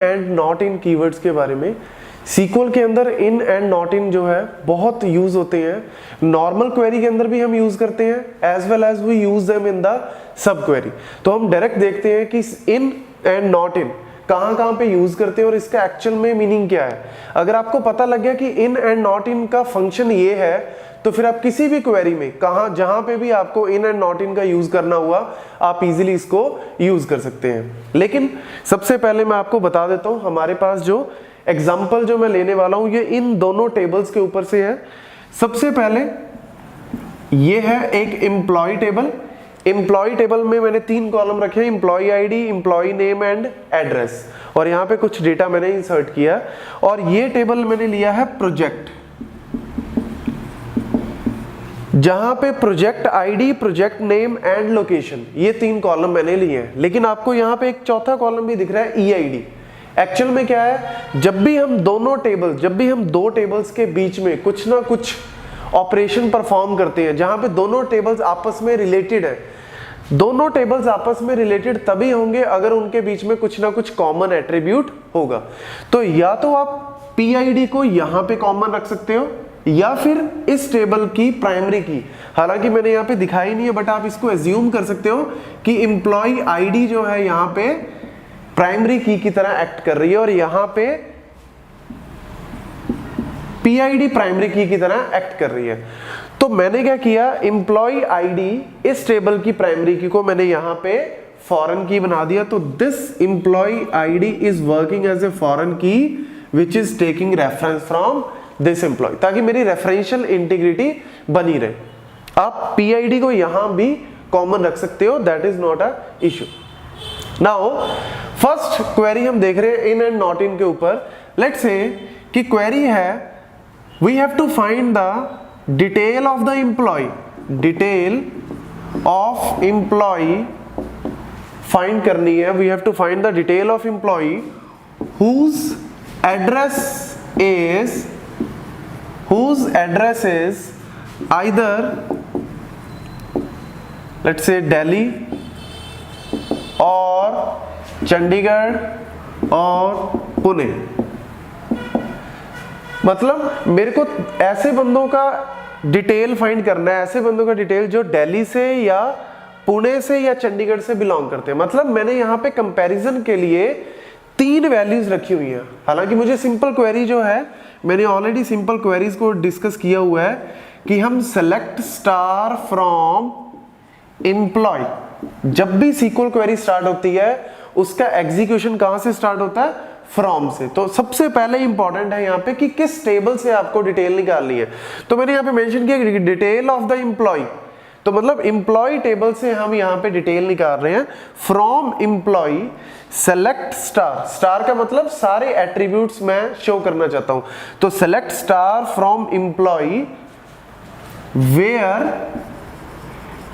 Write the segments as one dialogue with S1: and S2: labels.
S1: And not in keywords के बारे में। सीक्वल के अंदर इन एंड नॉट इन जो है बहुत यूज होते हैं। नॉर्मल क्वेरी के अंदर भी हम यूज करते हैं as well as we use them in the sub query. तो हम डायरेक्ट देखते हैं कि इन एंड नॉट इन कहां कहां पे यूज करते हैं और इसका एक्चुअल में मीनिंग क्या है। अगर आपको पता लग गया कि इन एंड नॉट इन का फंक्शन ये है तो फिर आप किसी भी क्वेरी में कहां जहां पे भी आपको इन एंड नॉट इन का यूज करना हुआ आप इजीली इसको यूज कर सकते हैं। लेकिन सबसे पहले मैं आपको बता देता हूं हमारे पास जो एग्जांपल जो मैं लेने वाला हूं ये इन दोनों टेबल्स के ऊपर से है। सबसे पहले ये है एक एम्प्लॉय टेबल। एम्प्लॉय टेबल में मैंने 3 कॉलम रखे हैं, employee ID, employee name and address, और यहाँ पे कुछ डेटा मैंने इंसर्ट किया। और ये टेबल मैंने लिया है प्रोजेक्ट, जहां पे project ID, project name and location, ये 3 कॉलम मैंने लिए हैं। लेकिन आपको यहाँ पे एक चौथा कॉलम भी दिख रहा है ईआईडी। एक्चुअल में क्या है, जब भी हम दो टेबल्स के बीच में कुछ ना कुछ ऑपरेशन परफॉर्म करते हैं जहां पे दोनों टेबल्स आपस में रिलेटेड है, दोनों टेबल्स आपस में रिलेटेड तभी होंगे अगर उनके बीच में कुछ ना कुछ कॉमन एट्रीब्यूट होगा। तो या तो आप पीआईडी को यहां पे कॉमन रख सकते हो या फिर इस टेबल की प्राइमरी की, हालांकि मैंने यहाँ पे दिखाई नहीं है बट आप इसको एज्यूम कर सकते हो कि एम्प्लॉय आईडी जो है यहाँ पे प्राइमरी की तरह एक्ट कर रही है और यहाँ पे पीआईडी प्राइमरी की तरह एक्ट कर रही है। तो मैंने क्या किया, एम्प्लॉय आईडी इस टेबल की प्राइमरी की को मैंने यहाँ पे फॉरेन की बना दिया। तो this employ ID is working as a foreign key which is taking reference from this employ, ताकि मेरी रेफरेंशियल इंटीग्रिटी बनी रहे। आप पीआईडी को यहां भी कॉमन रख सकते हो, that is not a issue. Now first query हम देख रहे हैं इन एंड नॉट इन के ऊपर। लेट्स से कि क्वेरी है we have to find the detail of the employee, detail of employee find करनी है। We have to find the detail of employee whose address is either let's say Delhi और चंडीगढ़ और पुणे। मतलब मेरे को ऐसे बंदों का डिटेल फाइंड करना है, ऐसे बंदों का डिटेल जो दिल्ली से या पुणे से या चंडीगढ़ से बिलोंग करते हैं। मतलब मैंने यहाँ पे कंपैरिजन के लिए 3 वैल्यूज रखी हुई हैं। हालांकि मुझे सिंपल क्वेरी जो है, मैंने ऑलरेडी सिंपल क्वेरीज को डिस्कस किया हुआ है कि हम सेलेक्ट स्टार फ्रॉम एम्प्लॉय, जब भी सीक्वल क्वेरी स्टार्ट होती है उसका एग्जीक्यूशन कहां से स्टार्ट होता है, फ्रॉम से। तो सबसे पहले इंपॉर्टेंट है यहाँ पे कि किस टेबल से आपको डिटेल निकालनी है। तो मैंने यहाँ पे मेंशन किया डिटेल ऑफ द एम्प्लॉय, तो मतलब एम्प्लॉय टेबल से हम यहाँ पे डिटेल निकाल रहे हैं। From employ select star, star का मतलब सारे एट्रीब्यूट्स मैं शो करना चाहता हूं। तो select star from employ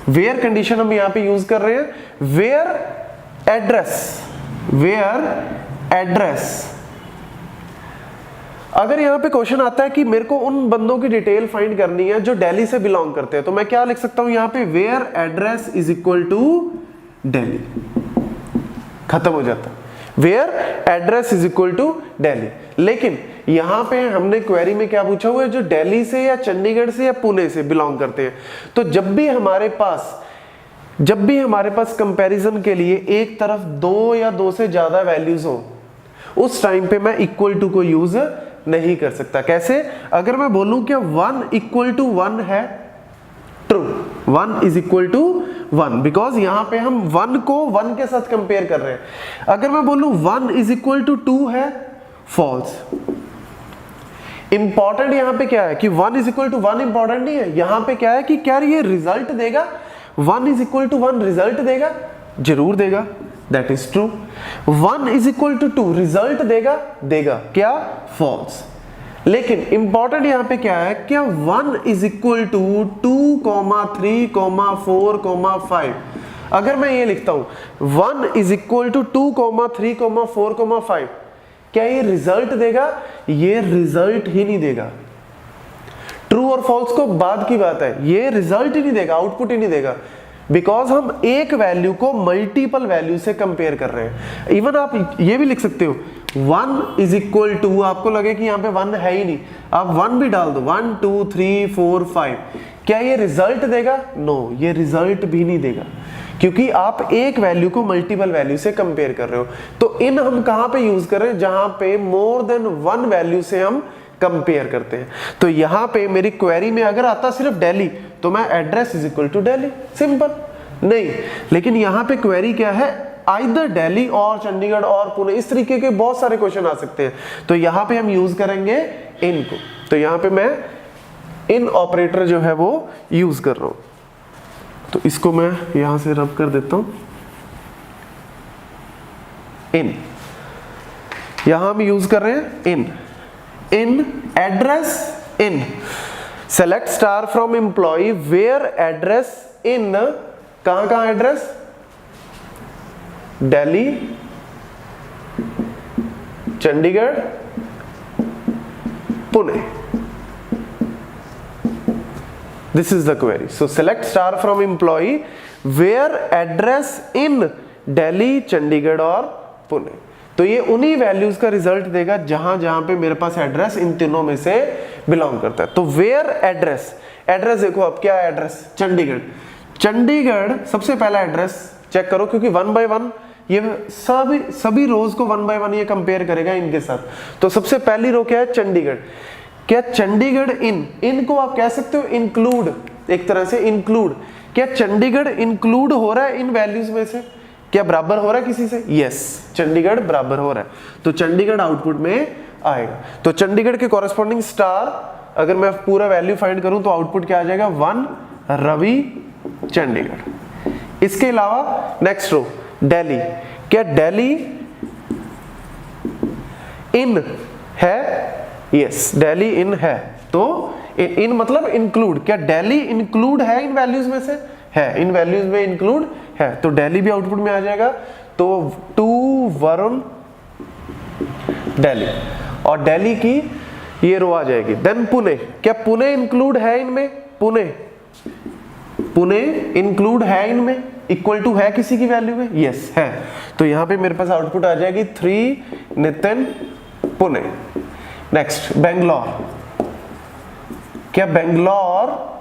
S1: where condition हम यहां पे यूज कर रहे हैं, वेयर एड्रेस। अगर यहां पे क्वेश्चन आता है कि मेरे को उन बंदों की डिटेल फाइंड करनी है जो दिल्ली से बिलोंग करते हैं, तो मैं क्या लिख सकता हूं यहां पे, where address is equal to Delhi, खत्म हो जाता, where address is equal to Delhi. लेकिन यहां पे हमने क्वेरी में क्या पूछा हुआ है, जो दिल्ली से या चंडीगढ़ से या पुणे से बिलोंग करते हैं। तो जब भी हमारे पास कंपैरिजन के लिए एक तरफ 2 या 2 से ज्यादा वैल्यूज हो, उस टाइम पे मैं इक्वल टू को यूज नहीं कर सकता। कैसे, अगर मैं बोलूं कि 1 इक्वल टू 1 है, true, 1 is equal to 1, because यहां पे हम 1 को 1 के साथ कंपेयर कर रहे हैं। अगर मैं बोलूं 1 इज इक्वल टू 2 है, फॉल्स। इंपॉर्टेंट यहां पे क्या है कि 1 इज इक्वल टू 1 इंपॉर्टेंट नहीं है, यहां पे क्या है कि क्या ये रिजल्ट देगा, 1 इज इक्वल टू 1 रिजल्ट देगा, जरूर देगा, that is true. 1 is equal to 2 result देगा क्या, फॉल्स। लेकिन इंपॉर्टेंट यहां पे क्या है, क्या 1 इज इक्वल टू 2, 3, 4, 5। अगर मैं ये लिखता हूं 1 इज इक्वल टू 2, 3, 4, 5, क्या ये रिजल्ट देगा, ये रिजल्ट ही नहीं देगा। ट्रू और फॉल्स को बाद की बात है, ये रिजल्ट ही नहीं देगा, आउटपुट ही नहीं देगा। बिकॉज हम एक वैल्यू को मल्टीपल वैल्यू से कंपेयर कर रहे हैं। इवन आप ये भी लिख सकते हो 1 इज इक्वल टू, आपको लगे कि यहाँ पे 1 है ही नहीं, आप 1 भी डाल दो, 1 2 3 4 5, क्या ये रिजल्ट देगा? नो, ये रिजल्ट भी नहीं देगा, क्योंकि आप एक वैल्यू को मल्टीपल वैल्यू से कंपेयर कर रहे हो। तो इन हम कहां पे यूज कर रहे हैं? जहां पे मोर देन 1 वैल्यू से हम कंपेयर करते हैं। तो यहां पे मेरी क्वेरी में अगर आता सिर्फ दिल्ली, तो मैं address is equal to Delhi, simple. नहीं, लेकिन यहां पे क्वेरी क्या है? आइदर दिल्ली और चंडीगढ़ और पुणे, इस तरीके के बहुत सारे क्वेश्चन आ सकते हैं। तो यहां पे हम यूज करेंगे इन को। तो यहां पे मैं इन ऑपरेटर जो है वो यूज कर रहा हूं। तो इसको मैं यहां से रब कर देता हूं, इन। यहां हम यूज कर रहे हैं in address, in select star from employ where address in, कहां address? Delhi, Chandigarh, Pune. This is the query. So select star from employee where address in Delhi, Chandigarh और पुणे। तो ये उन्हीं वैल्यूज का रिजल्ट देगा जहां पे मेरे पास एड्रेस इन तीनों में से बिलोंग करता है। तो वेयर एड्रेस, एड्रेस देखो अब क्या है एड्रेस? चंडीगढ़ सबसे पहला एड्रेस चेक करो, क्योंकि 1 by 1 ये सभी रोज को 1 by 1 ये कंपेयर करेगा इनके साथ। तो सबसे पहली रो क्या है? चंडीगढ़। क्या चंडीगढ़ इन को आप कह सकते हो इंक्लूड, एक तरह से इंक्लूड। क्या चंडीगढ़ इंक्लूड हो रहा है इन वैल्यूज में से? क्या बराबर हो रहा है किसी से? यस, चंडीगढ़ बराबर हो रहा है, तो चंडीगढ़ आउटपुट में आएगा। तो चंडीगढ़ के कॉरेस्पॉन्डिंग स्टार अगर मैं पूरा वैल्यू फाइंड करूं तो आउटपुट क्या आ जाएगा? 1 रवि चंडीगढ़। इसके अलावा नेक्स्ट रो दिल्ली। क्या दिल्ली इन है? यस, दिल्ली इन है। तो इन मतलब इंक्लूड। क्या दिल्ली इंक्लूड है इन वैल्यूज में से? है, इन वैल्यूज में इंक्लूड है, तो दिल्ली भी आउटपुट में आ जाएगा। तो 2 वरुण दिल्ली, और दिल्ली की ये रो आ जाएगी। देन पुणे। क्या पुणे इंक्लूड है इनमें? पुणे इंक्लूड है इनमें, इक्वल टू है किसी की वैल्यू में? यस है। तो यहां पे मेरे पास आउटपुट आ जाएगी 3 नितिन पुणे। नेक्स्ट बेंगलोर। क्या बेंगलोर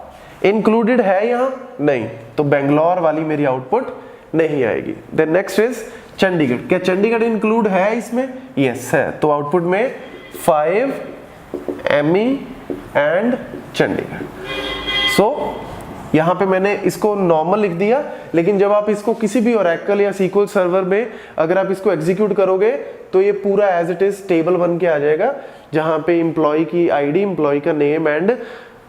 S1: इंक्लूडेड है यहां? नहीं, तो बेंगलोर वाली मेरी आउटपुट नहीं आएगी। Then next is Chandigarh. क्या चंडीगढ़ इंक्लूड है इसमें? यस है, तो आउटपुट में 5 एमई एंड चंडीगढ़। सो यहां पे मैंने इसको नॉर्मल लिख दिया, लेकिन जब आप इसको किसी भी ओरेकल या सीक्वल सर्वर में अगर आप इसको एग्जीक्यूट करोगे तो ये पूरा एज इट इज टेबल बन के आ जाएगा, जहां पे एम्प्लॉय की आईडी, एम्प्लॉय का नेम एंड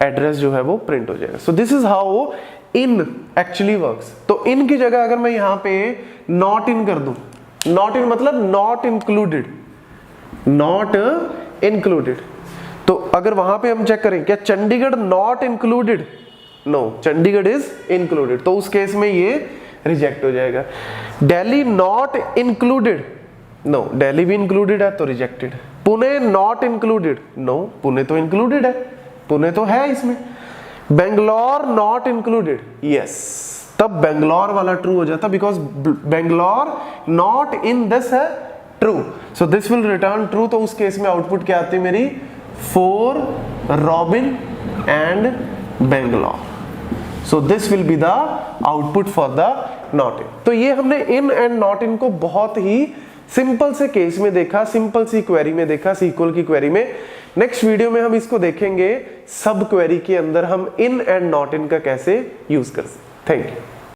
S1: एड्रेस जो है वो प्रिंट हो जाएगा। So this is how in actually works. तो इन की जगह अगर मैं यहां पे नॉट इन कर दूं, नॉट इन मतलब नॉट इंक्लूडेड, तो अगर वहां पे हम चेक करें क्या Chandigarh not included? No, Chandigarh is included, तो उस केस में ये रिजेक्ट हो जाएगा। Delhi not included? No, Delhi भी इंक्लूडेड है तो rejected. Pune not included? No, Pune तो इंक्लूडेड है, पुणे तो है इसमें। Bangalore not included? यस, तब बेंगलोर वाला ट्रू हो जाता, because Bangalore not in this है true, so this will return true. तो उस केस में आउटपुट क्या आती है मेरी? 4 robin and Bangalore. So this will be the output for the not in. तो ये हमने इन एंड नॉट इन को बहुत ही सिंपल से केस में देखा, सिंपल सी क्वेरी में देखा, सीक्वल की क्वेरी में। नेक्स्ट वीडियो में हम इसको देखेंगे सब क्वेरी के अंदर हम इन एंड नॉट इन का कैसे यूज कर सकते। Thank you.